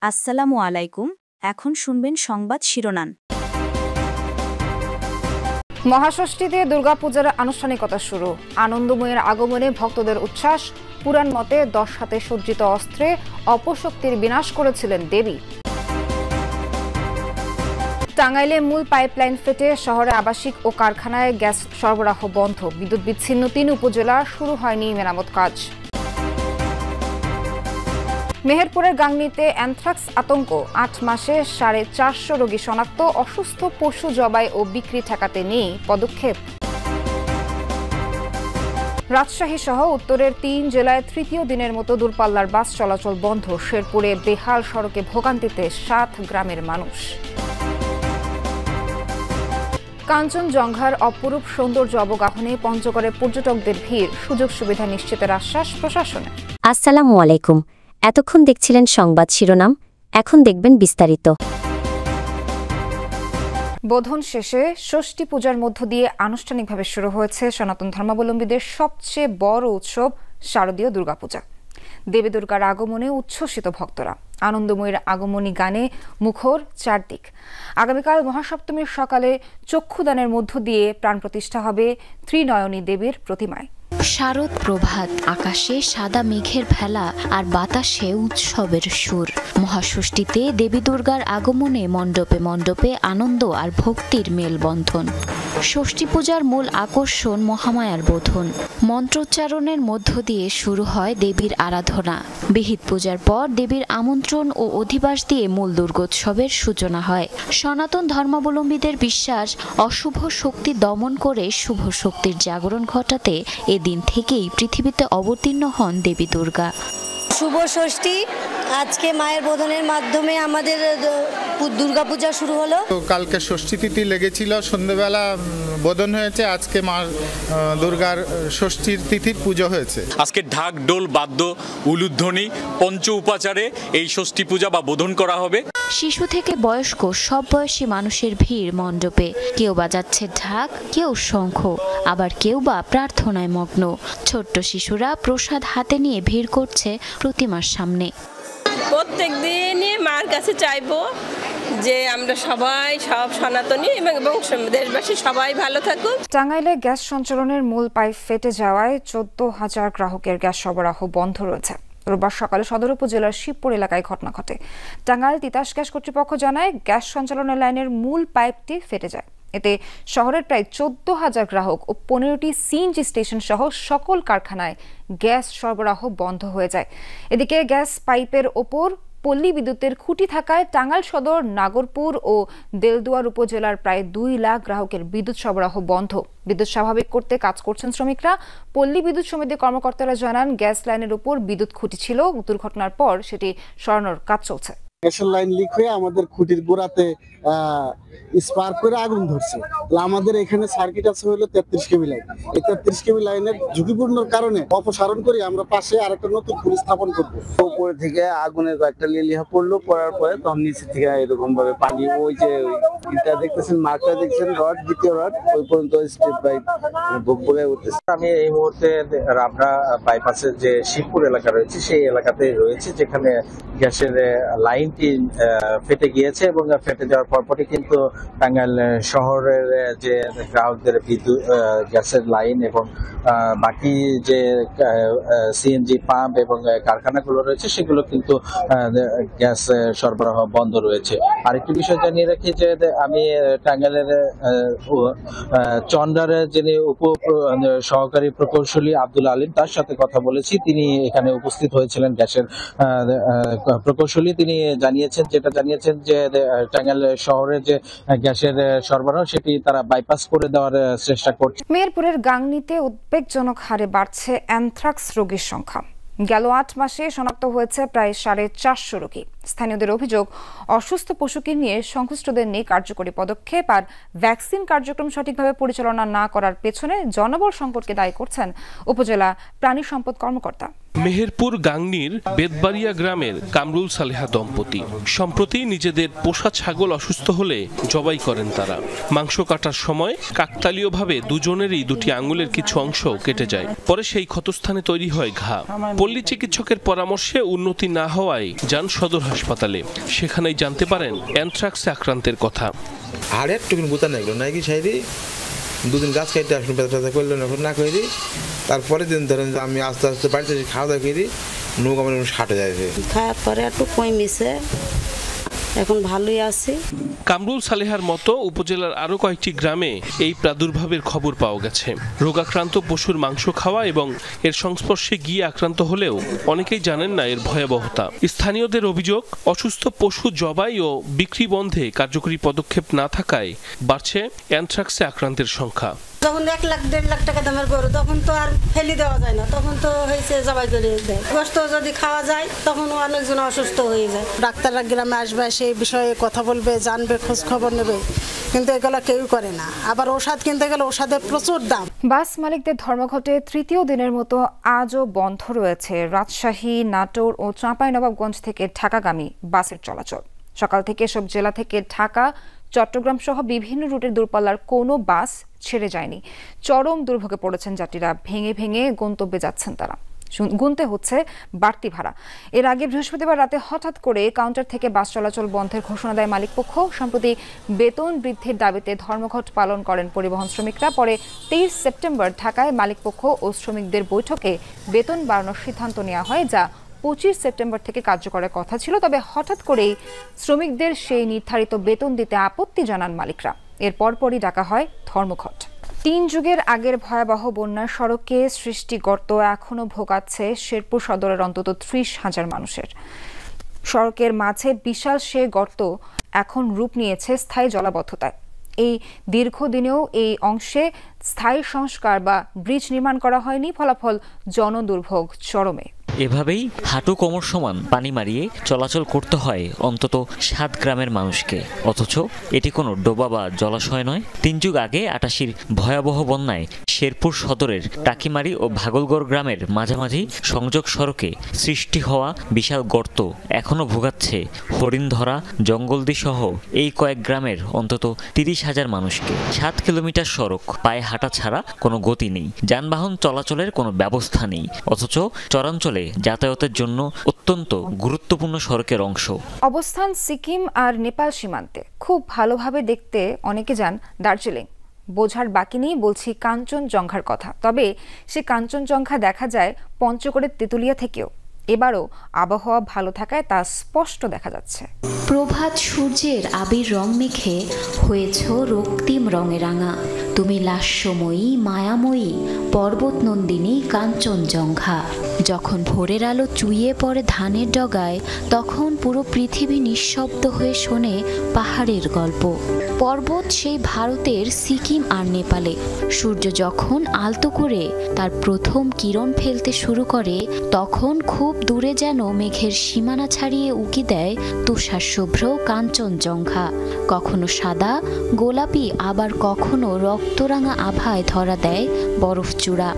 আসসালামু আলাইকুম। এখন শুনবেন সংবাদ শিরোনাম। মহাষষ্ঠীতে দুর্গাপূজার আনুষ্ঠানিকতা শুরু। আনন্দময়ের আগমনে ভক্তদের উচ্ছ্বাস। পুরাণ মতে 10 হাতে সজ্জিত অস্ত্রে অপশক্তির বিনাশ করেছিলেন দেবী। টাঙ্গাইলে মূল পাইপলাইন ফেটে শহরে আবাসিক ও কারখানায় গ্যাস সরবরাহ বন্ধ। বিদ্যুৎ বিচ্ছিন্ন 3 উপজেলা, শুরু হয়নি মেরামত কাজ। মেহেরপুরের গাংনীতে অ্যানথ্রাক্স আতঙ্ক। 8 মাসে 450 রোগী শনাক্ত। অসুস্থ পশু জবাই ও বিক্রি ঠেকাতে নেই পদক্ষেপ। রাজশাহী সহ উত্তরের 3 জেলায় তৃতীয় দিনের মতো দূরপাল্লার বাস চলাচল বন্ধ। শেরপুরে বেহাল সড়কে ভোগান্তিতে 7 গ্রামের মানুষ। কাঞ্চনজঙ্ঘার অপরূপ সৌন্দর্য অবগাহনে পঞ্চগড়ে পর্যটকদের ভিড়। সুযোগ সুবিধা নিশ্চিতের আশ্বাস প্রশাসনের। আসসালামু আলাইকুম। এতক্ষণ দেখছিলেন সংবাদ শিরোনাম, এখন দেখবেন বিস্তারিত। বোধন শেষে ষষ্ঠী পূজার মধ্য দিয়ে আনুষ্ঠানিকভাবে শুরু হয়েছে সনাতন ধর্মাবলম্বীদের সবচেয়ে বড় উৎসব শারদীয় দুর্গাপূজা। দেবী দুর্গার আগমনে উচ্ছ্বসিত ভক্তরা। আনন্দময়ীর আগমনী গানে মুখর চারদিক। আগামীকাল মহাসপ্তমীর সকালে চক্ষুদানের মধ্য দিয়ে প্রাণ প্রতিষ্ঠা হবে ত্রিনয়নী দেবীর প্রতিমায়। শারদ প্রভাত, আকাশে সাদা মেঘের ভেলা আর বাতাসে উৎসবের সুর। মহাষষ্ঠীতে দেবী দুর্গার আগমনে মণ্ডপে মণ্ডপে আনন্দ আর ভক্তির মেলবন্ধন। ষষ্ঠী পূজার মূল আকর্ষণ মহামায়ার বোধন। মন্ত্রোচ্চারণের মধ্য দিয়ে শুরু হয় দেবীর আরাধনা। বিহিত পূজার পর দেবীর আমন্ত্রণ ও অধিবাস দিয়ে মূল দুর্গোৎসবের সূচনা হয়। সনাতন ধর্মাবলম্বীদের বিশ্বাস, অশুভ শক্তি দমন করে শুভ শক্তির জাগরণ ঘটাতে এদিন থেকেই পৃথিবীতে অবতীর্ণ হন দেবী দুর্গা। শুভ ষষ্ঠী, আজকে মায়ের বোধনের মাধ্যমে আমাদের দুর্গাপূজা শুরু হলো। কালকে ষষ্ঠী তিথি লেগেছিল, সন্ধ্যেবেলা বোধন হয়েছে। আজকে মা দুর্গার ষষ্ঠীর তিথির পুজো হয়েছে। আজকে ঢাক, ডোল, বাদ্য, উলুধ্বনি, পঞ্চ উপাচারে এই ষষ্ঠী পূজা বা বোধন করা হবে। শিশু থেকে বয়স্ক সব বয়সী মানুষের ভিড় মণ্ডপে। কেউ বাজাচ্ছে ঢাক, কেউ শঙ্খ, আবার কেউ বা প্রার্থনায় মগ্ন। ছোট্ট শিশুরা প্রসাদ হাতে নিয়ে ভিড় করছে প্রতিমার সামনে। প্রত্যেক দিনই মার কাছে চাইবো যে আমরা সবাই, সব সনাতনী এবং দেশবাসী সবাই ভালো থাকুক। টাঙ্গাইলে গ্যাস সঞ্চালনের মূল পাইপ ফেটে যাওয়ায় 14,000 গ্রাহকের গ্যাস সরবরাহ বন্ধ রয়েছে। রোববার সকালে সদর উপজেলার শিবপুর এলাকায় ঘটনা ঘটে। টাঙ্গাইল তিতাস গ্যাস কর্তৃপক্ষ জানায়, গ্যাস সঞ্চালনের লাইনের মূল পাইপটি ফেটে যায়। এতে শহরের প্রায় 14,000 গ্রাহক ও 15টি সিএনজি স্টেশন সহ সকল কারখানায় গ্যাস সরবরাহ বন্ধ হয়ে যায়। এদিকে গ্যাস পাইপের ওপর পল্লী বিদ্যুতের খুঁটি থাকায় টাঙ্গাইল সদর, নাগরপুর ও দেলদুয়ার উপজেলার প্রায় 2 লাখ গ্রাহকের বিদ্যুৎ সরবরাহ বন্ধ। বিদ্যুৎ স্বাভাবিক করতে কাজ করছেন শ্রমিকরা। পল্লী বিদ্যুৎ সমিতির কর্মকর্তারা জানান, গ্যাস লাইনের উপর বিদ্যুৎ খুঁটি ছিল। দুর্ঘটনার পর সেটি সরানোর কাজ চলছে। গ্যাসের লাইন লিক হয়ে আমাদের খুঁটির গোড়াতে স্পার্ক করে আগুন ধরছে। আমাদের এখানে সার্কিট আছে হলো 33 কেবি লাইন। এই 33 কেবি লাইনের ঝুঁকিপূর্ণর কারণে অপসারণ করে আমরা পাশে আরেকটা নতুন খুঁটি স্থাপন করবো। উপরে থেকে আগুনের কয়েকটা লিলিহা পড়লো, পড়ার পরে তখন নিচে থেকে এরকম ভাবে পানি, ওই যে এটা দেখতেছেন, মার্কটা দেখছেন, রড, দ্বিতীয় রড, ওই পর্যন্ত স্টেপ বাই বয়ে উঠতেছে। আমি এই মুহূর্তে রাবড়া বাইপাসের যে শিবপুর এলাকা রয়েছে সেই এলাকাতে রয়েছে, যেখানে গ্যাসের লাইনটি ফেটে গিয়েছে এবং ফেটে যাওয়ার পরপরই কিন্তু টাঙ্গাইল শহরের যে গ্রাহকদের বিদ্যুৎ গ্যাসের লাইন এবং বাকি যে সিএনজি পাম্প এবং কারখানাগুলো রয়েছে সেগুলো কিন্তু গ্যাস সরবরাহ বন্ধ রয়েছে। আরেকটি বিষয় জানিয়ে রাখি যে আমি টাঙ্গাইলের চন্ডারের যিনি সহকারী প্রকৌশলী আব্দুল আলিম, তার সাথে কথা বলেছি। তিনি এখানে উপস্থিত হয়েছিলেন, গ্যাসের প্রকৌশলী। তিনি জানিয়েছেন যে টাঙ্গাইল শহরে যে গ্যাসের সরবরাহ সেটি তারা বাইপাস করে দেওয়ার চেষ্টা করছে। মেহেরপুরের গাংনীতে উদ্বেগজনক হারে বাড়ছে অ্যানথ্রাক্স রোগীর সংখ্যা। গেল 8 মাসে শনাক্ত হয়েছে প্রায় 450 রোগী। স্থানীয়দের অভিযোগ, অসুস্থ পশুকে নিয়ে সংশ্লিষ্টদের নেই কার্যকরী পদক্ষেপ আর ভ্যাকসিন কার্যক্রম সঠিকভাবে পরিচালনা না করার পেছনে জনবল সংকটকে দায়ী করছেন উপজেলা প্রাণী সম্পদ কর্মকর্তা। মেহেরপুর গাংনীর বেদবাড়িয়া গ্রামের কামরুল সালেহা দম্পতি সম্প্রতি নিজেদের পোষা ছাগল অসুস্থ হলে জবাই করেন তারা। মাংস কাটার সময় কাকতালীয়ভাবে দুজনেরই দুটি আঙুলের কিছু অংশ কেটে যায়। পরে সেই ক্ষতস্থানে তৈরি হয় ঘা। পল্লী চিকিৎসকের পরামর্শে উন্নতি না হওয়ায় যান সদর হাসপাতালে। সেখানেই জানতে পারেন অ্যানথ্রাক্সে আক্রান্তের কথা। আর একটু গুতা নাইলো নাকি সাইডে দুদিন গাছ কাটতে আসুন ব্যথা করলেন না করি। তারপরে দিন ধরেন আমি আস্তে আস্তে বাড়িতে খাওয়া দাওয়া করি, নৌকা আমার হাঁটে যাচ্ছে। খাওয়ার পরে একটু কমিছে, এখন ভালোই আছে। কামরুল সালেহার মতো উপজেলার আরো কয়েকটি গ্রামে এই প্রাদুর্ভাবের খবর পাওয়া গেছে। রোগাক্রান্ত পশুর মাংস খাওয়া এবং এর সংস্পর্শে গিয়ে আক্রান্ত হলেও অনেকেই জানেন না এর ভয়াবহতা। স্থানীয়দের অভিযোগ, অসুস্থ পশু জবাই ও বিক্রি বন্ধে কার্যকরী পদক্ষেপ না থাকায় বাড়ছে অ্যানথ্রাক্সে আক্রান্তের সংখ্যা। যখন 1 লাখ 1.5 লাখ টাকা দামের গরু, তখন তো আর ফেলে দেওয়া যায় না, তখন তো হয়েছে জবাই করে দেয়। গোশত যদি খাওয়া যায় তখন অনেকজন অসুস্থ হয়ে যায়। ডাক্তাররা গ্রামে আসবে, সেই বিষয়ে কথা বলবে, জানবে, খোঁজ খবর নেবে, কিন্তু এগুলো কেউ করে না। আবার ওষুধ কিনতে গেলে ওষুধের প্রচুর দাম। বাস মালিকদের ধর্মঘটে তৃতীয় দিনের মতো আজও বন্ধ রয়েছে রাজশাহী, নাটোর ও চাঁপাইনবাবগঞ্জ থেকে ঢাকাগামী বাসের চলাচল। সকাল থেকে সব জেলা থেকে ঢাকা, চট্টগ্রাম সহ বিভিন্ন রুটের দূরপাল্লার কোনো বাস ছেড়ে যায়নি। চরম দুর্ভোগে পড়েছেন যাত্রীরা। ভেঙে ভেঙে গন্তব্যে যাচ্ছেন তারা, গুনতে হচ্ছে বাড়তি ভাড়া। এর আগে বৃহস্পতিবার রাতে হঠাৎ করে কাউন্টার থেকে বাস চলাচল বন্ধের ঘোষণা দেয় মালিকপক্ষ। সম্প্রতি বেতন বৃদ্ধির দাবিতে ধর্মঘট পালন করেন পরিবহন শ্রমিকরা। পরে 23 সেপ্টেম্বর ঢাকায় মালিকপক্ষ ও শ্রমিকদের বৈঠকে বেতন বাড়ানোর সিদ্ধান্ত নেওয়া হয়, যা 25 সেপ্টেম্বর থেকে কার্যকরের কথা ছিল। তবে হঠাৎ করেই শ্রমিকদের সেই নির্ধারিত বেতন দিতে আপত্তি জানান মালিকরা। এর পরপরই ডাকা হয় ধর্মঘট। 3 যুগের আগের ভয়াবহ বন্যার সড়কে সৃষ্টি গর্ত এখনও ভোগাচ্ছে শেরপুর সদরের অন্তত 30,000 মানুষের। সড়কের মাঝে বিশাল সে গর্ত এখন রূপ নিয়েছে স্থায়ী জলাবদ্ধতায়। এই দীর্ঘদিনেও এই অংশে স্থায়ী সংস্কার বা ব্রিজ নির্মাণ করা হয়নি। ফলাফল জনদুর্ভোগ চরমে। এভাবেই হাঁটু কোমর সমান পানি মারিয়ে চলাচল করতে হয় অন্তত 7 গ্রামের মানুষকে। অথচ এটি কোনো ডোবা বা জলাশয় নয়। 3 যুগ আগে 88-র ভয়াবহ বন্যায় শেরপুর সদরের টাকিমারি ও ভাগলগড় গ্রামের মাঝামাঝি সংযোগ সড়কে সৃষ্টি হওয়া বিশাল গর্ত এখনও ভোগাচ্ছে হরিণধরা, জঙ্গলদি সহ এই কয়েক গ্রামের অন্তত 30,000 মানুষকে। 7 কিলোমিটার সড়ক, পায়ে হাঁটা ছাড়া কোনো গতি নেই, যানবাহন চলাচলের কোনো ব্যবস্থা নেই। অথচ চরাঞ্চলে যাতায়াতের জন্য অত্যন্ত গুরুত্বপূর্ণ সড়কের অংশ। অবস্থান সিকিম আর নেপাল সীমান্তে। খুব ভালোভাবে দেখতে অনেকে যান দার্জিলিং। বোঝার বাকি নেই বলছি কাঞ্চনজঙ্ঘার কথা। তবে সে কাঞ্চনজঙ্ঘা দেখা যায় পঞ্চগড়ের তেঁতুলিয়া থেকেও। এবারও আবহাওয়া ভালো থাকায় তা স্পষ্ট দেখা যাচ্ছে। প্রভাত সূর্যের আবির রং মেখে হয়েছ রক্তিম রঙে রাঙা। তুমি লাস্যময়ী, মায়াময়ী, পর্বত নন্দিনী কাঞ্চনজঙ্ঘা। যখন ভোরের আলো চুইয়ে পড়ে ধানের ডগায়, তখন পুরো পৃথিবী নিঃশব্দ হয়ে শোনে পাহাড়ের গল্প। পর্বত সেই ভারতের সিকিম আর নেপালে। সূর্য যখন আলতো করে তার প্রথম কিরণ ফেলতে শুরু করে, তখন খুব দূরে যেন মেঘের সীমানা ছাড়িয়ে উকি দেয় তুষার শুভ্র কাঞ্চনজঙ্ঘা। কখনো সাদা, গোলাপি, আবার কখনো রক্তরাঙা আভায় ধরা দেয় বরফ চূড়া।